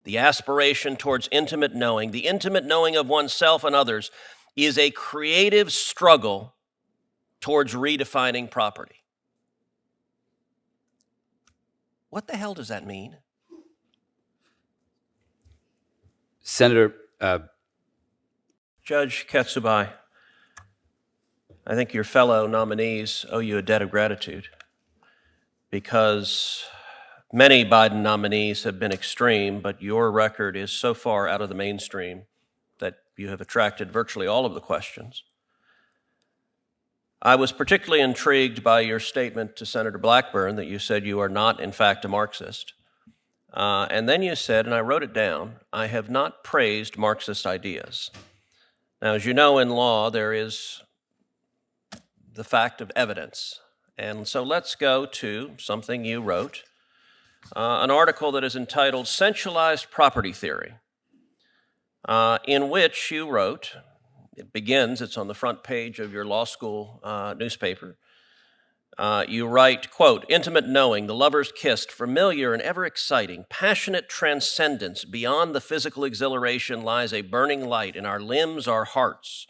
the aspiration towards intimate knowing, the intimate knowing of oneself and others, is a creative struggle towards redefining property. What the hell does that mean? Senator, Judge Ketsubai, I think your fellow nominees owe you a debt of gratitude, because many Biden nominees have been extreme, but your record is so far out of the mainstream that you have attracted virtually all of the questions. I was particularly intrigued by your statement to Senator Blackburn that you said you are not, in fact, a Marxist. And then you said, and I wrote it down, I have not praised Marxist ideas. Now, as you know, in law, there is the fact of evidence. And so let's go to something you wrote, an article that is entitled Centralized Property Theory, in which you wrote, it begins, it's on the front page of your law school newspaper. You write, quote, intimate knowing, the lovers kissed, familiar and ever exciting, passionate transcendence. Beyond the physical exhilaration lies a burning light in our limbs, our hearts.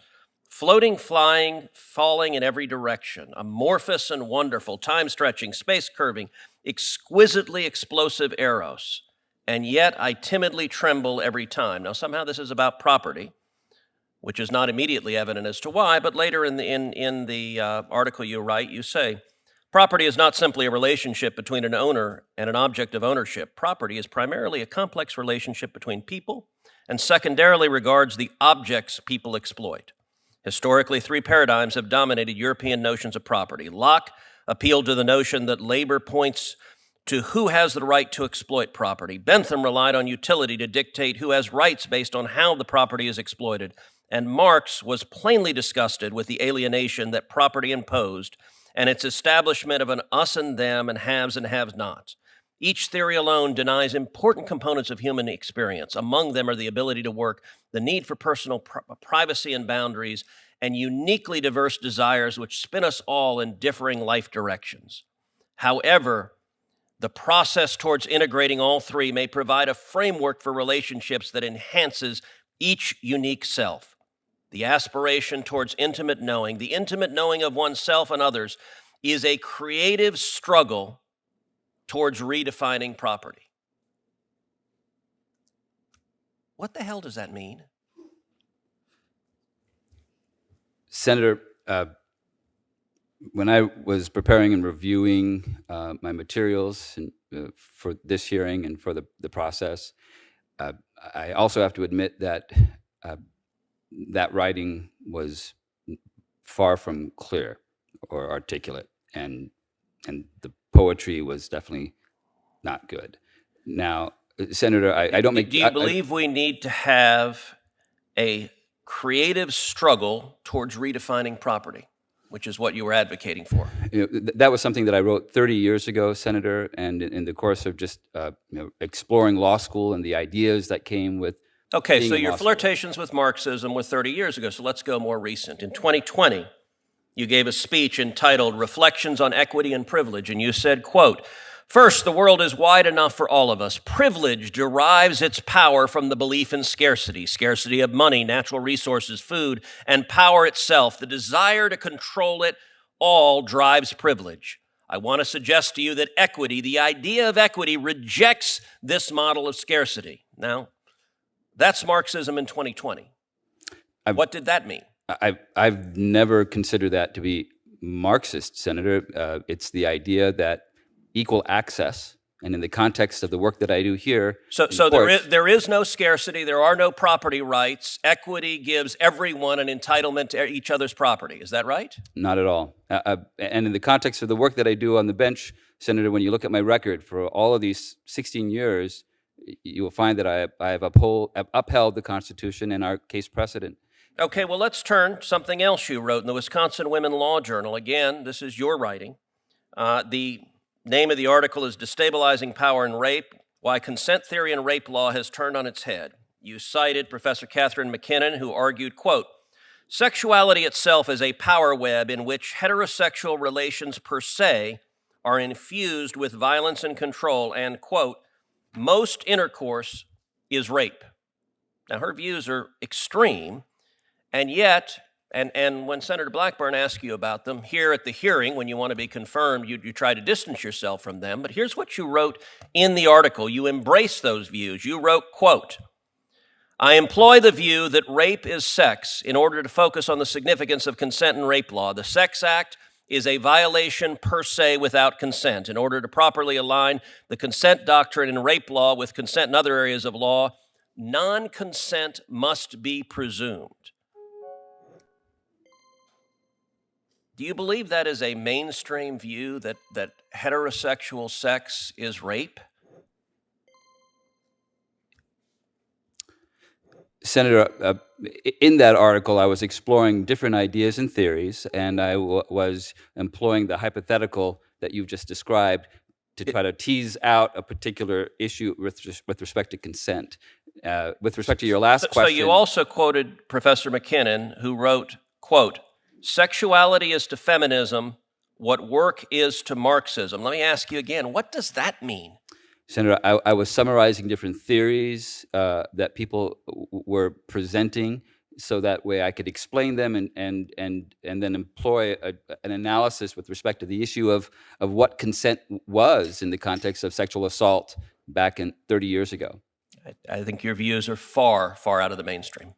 Floating, flying, falling in every direction, amorphous and wonderful, time-stretching, space-curving, exquisitely explosive eros. And yet I timidly tremble every time. Now, somehow this is about property, which is not immediately evident as to why, but later in the article you write, you say, property is not simply a relationship between an owner and an object of ownership. Property is primarily a complex relationship between people and secondarily regards the objects people exploit. Historically, three paradigms have dominated European notions of property. Locke appealed to the notion that labor points to who has the right to exploit property. Bentham relied on utility to dictate who has rights based on how the property is exploited. And Marx was plainly disgusted with the alienation that property imposed and its establishment of an us and them and haves and have-nots. Each theory alone denies important components of human experience. Among them are the ability to work, the need for personal privacy and boundaries, and uniquely diverse desires which spin us all in differing life directions. However, the process towards integrating all three may provide a framework for relationships that enhances each unique self. The aspiration towards intimate knowing, the intimate knowing of oneself and others, is a creative struggle towards redefining property. What the hell does that mean? Senator, when I was preparing and reviewing my materials for this hearing and for the process, I also have to admit that that writing was far from clear or articulate, and the poetry was definitely not good. Now, Senator, I don't make... Do you believe we need to have a creative struggle towards redefining property, which is what you were advocating for? That was something that I wrote 30 years ago, Senator, and in the course of just exploring law school and the ideas that came with... Okay, so your flirtations with Marxism were 30 years ago, so let's go more recent. In 2020, you gave a speech entitled Reflections on Equity and Privilege, and you said, quote, first, the world is wide enough for all of us. Privilege derives its power from the belief in scarcity, scarcity of money, natural resources, food, and power itself. The desire to control it all drives privilege. I want to suggest to you that equity, the idea of equity, rejects this model of scarcity. Now, that's Marxism in 2020. What did that mean? I've never considered that to be Marxist, Senator. It's the idea that equal access, and in the context of the work that I do here... So there is no scarcity, there are no property rights. Equity gives everyone an entitlement to each other's property. Is that right? Not at all. And in the context of the work that I do on the bench, Senator, when you look at my record for all of these 16 years, you will find that I have upheld the Constitution and our case precedent. Okay, well, let's turn to something else you wrote in the Wisconsin Women Law Journal. Again, this is your writing. The name of the article is Destabilizing Power and Rape, Why Consent Theory and Rape Law Has Turned on Its Head. You cited Professor Catherine McKinnon, who argued, quote, sexuality itself is a power web in which heterosexual relations per se are infused with violence and control, and, quote, most intercourse is rape. Now, her views are extreme, and yet, and when Senator Blackburn asked you about them, here at the hearing, when you want to be confirmed, you try to distance yourself from them. But here's what you wrote in the article. You embrace those views. You wrote, quote, "I employ the view that rape is sex in order to focus on the significance of consent in rape law. The Sex Act is a violation per se without consent. In order to properly align the consent doctrine in rape law with consent in other areas of law, non-consent must be presumed." Do you believe that is a mainstream view, that heterosexual sex is rape? Senator, in that article, I was exploring different ideas and theories, and I was employing the hypothetical that you've just described to try to tease out a particular issue with respect to consent. With respect to your last question... So you also quoted Professor McKinnon, who wrote, quote, "Sexuality is to feminism what work is to Marxism." Let me ask you again, what does that mean? Senator, I was summarizing different theories that people were presenting, so that way I could explain them and then employ an analysis with respect to the issue of what consent was in the context of sexual assault back in 30 years ago. I think your views are far, far out of the mainstream.